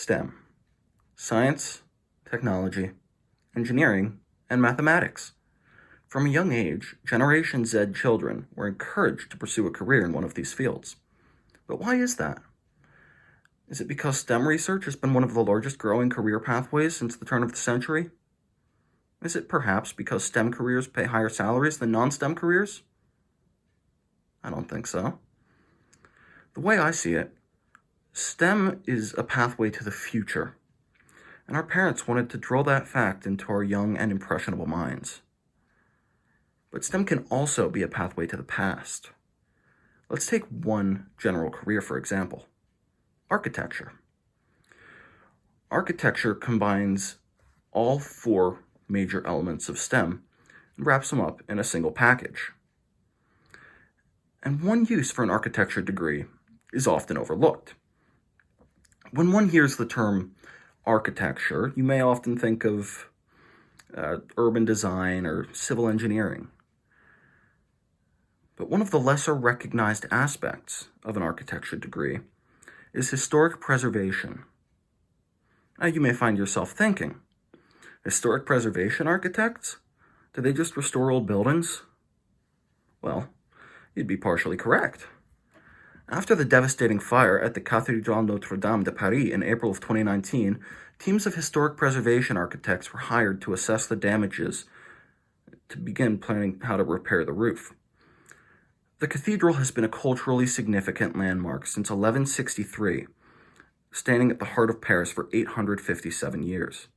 STEM: science, technology, engineering, and mathematics. From a young age, Generation Z children were encouraged to pursue a career in one of these fields. But why is that? Is it because STEM research has been one of the largest growing career pathways since the turn of the century? Is it perhaps because STEM careers pay higher salaries than non-STEM careers? I don't think so. The way I see it, STEM is a pathway to the future, and our parents wanted to drill that fact into our young and impressionable minds. But STEM can also be a pathway to the past. Let's take one general career, for example: architecture. Architecture combines all four major elements of STEM and wraps them up in a single package. And one use for an architecture degree is often overlooked. When one hears the term architecture, you may often think of urban design or civil engineering. But one of the lesser recognized aspects of an architecture degree is historic preservation. Now you may find yourself thinking, historic preservation architects? Do they just restore old buildings? Well, you'd be partially correct. After the devastating fire at the Cathédrale Notre-Dame de Paris in April of 2019, teams of historic preservation architects were hired to assess the damages to begin planning how to repair the roof. The cathedral has been a culturally significant landmark since 1163, standing at the heart of Paris for 857 years.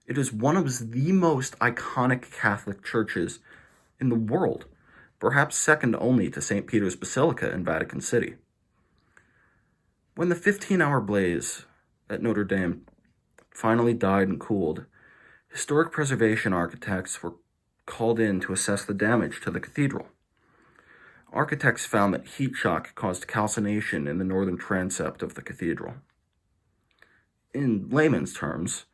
It is one of the most iconic Catholic churches in the world, perhaps second only to St. Peter's Basilica in Vatican City. When the 15-hour blaze at Notre Dame finally died and cooled, historic preservation architects were called in to assess the damage to the cathedral. Architects found that heat shock caused calcination in the northern transept of the cathedral. In layman's terms,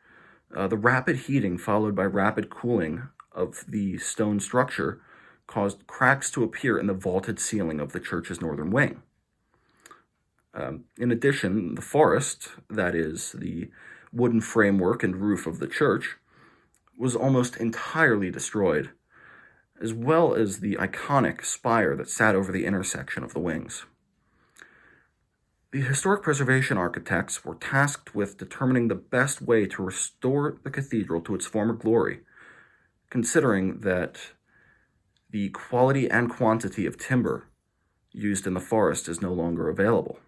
the rapid heating followed by rapid cooling of the stone structure caused cracks to appear in the vaulted ceiling of the church's northern wing. In addition, the forest, that is, the wooden framework and roof of the church, was almost entirely destroyed, as well as the iconic spire that sat over the intersection of the wings. The historic preservation architects were tasked with determining the best way to restore the cathedral to its former glory, considering that the quality and quantity of timber used in the forest is no longer available.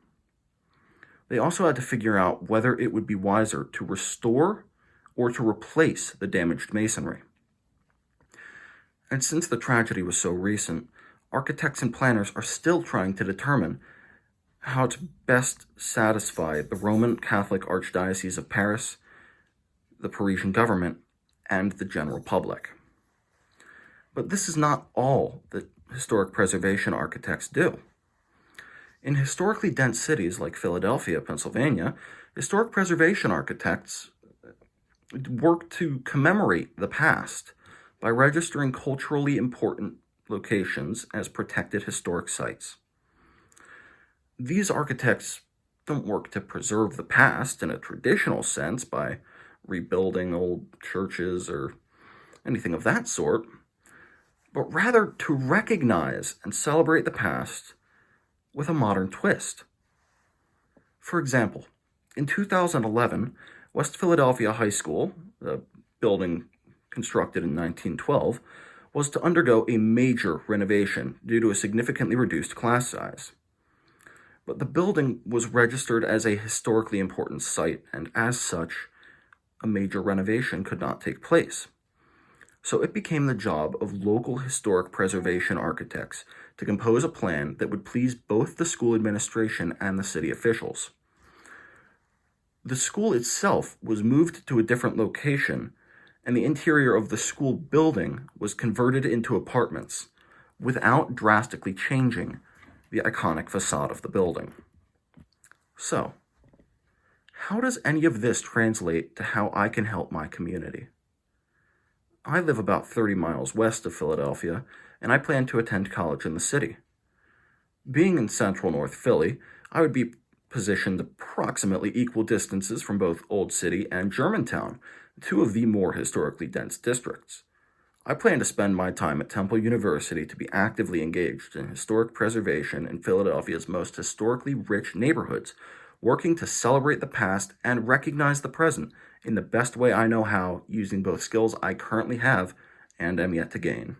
They also had to figure out whether it would be wiser to restore or to replace the damaged masonry. And since the tragedy was so recent, architects and planners are still trying to determine how to best satisfy the Roman Catholic Archdiocese of Paris, the Parisian government, and the general public. But this is not all that historic preservation architects do. In historically dense cities like Philadelphia, Pennsylvania, historic preservation architects work to commemorate the past by registering culturally important locations as protected historic sites. These architects don't work to preserve the past in a traditional sense by rebuilding old churches or anything of that sort, but rather to recognize and celebrate the past with a modern twist. For example, in 2011, West Philadelphia High School, a building constructed in 1912, was to undergo a major renovation due to a significantly reduced class size. But the building was registered as a historically important site, and as such, a major renovation could not take place. So it became the job of local historic preservation architects to compose a plan that would please both the school administration and the city officials. The school itself was moved to a different location, and the interior of the school building was converted into apartments without drastically changing the iconic facade of the building. So, how does any of this translate to how I can help my community? I live about 30 miles west of Philadelphia, and I plan to attend college in the city. Being in central North Philly, I would be positioned approximately equal distances from both Old City and Germantown, two of the more historically dense districts. I plan to spend my time at Temple University to be actively engaged in historic preservation in Philadelphia's most historically rich neighborhoods, working to celebrate the past and recognize the present in the best way I know how, using both skills I currently have and am yet to gain.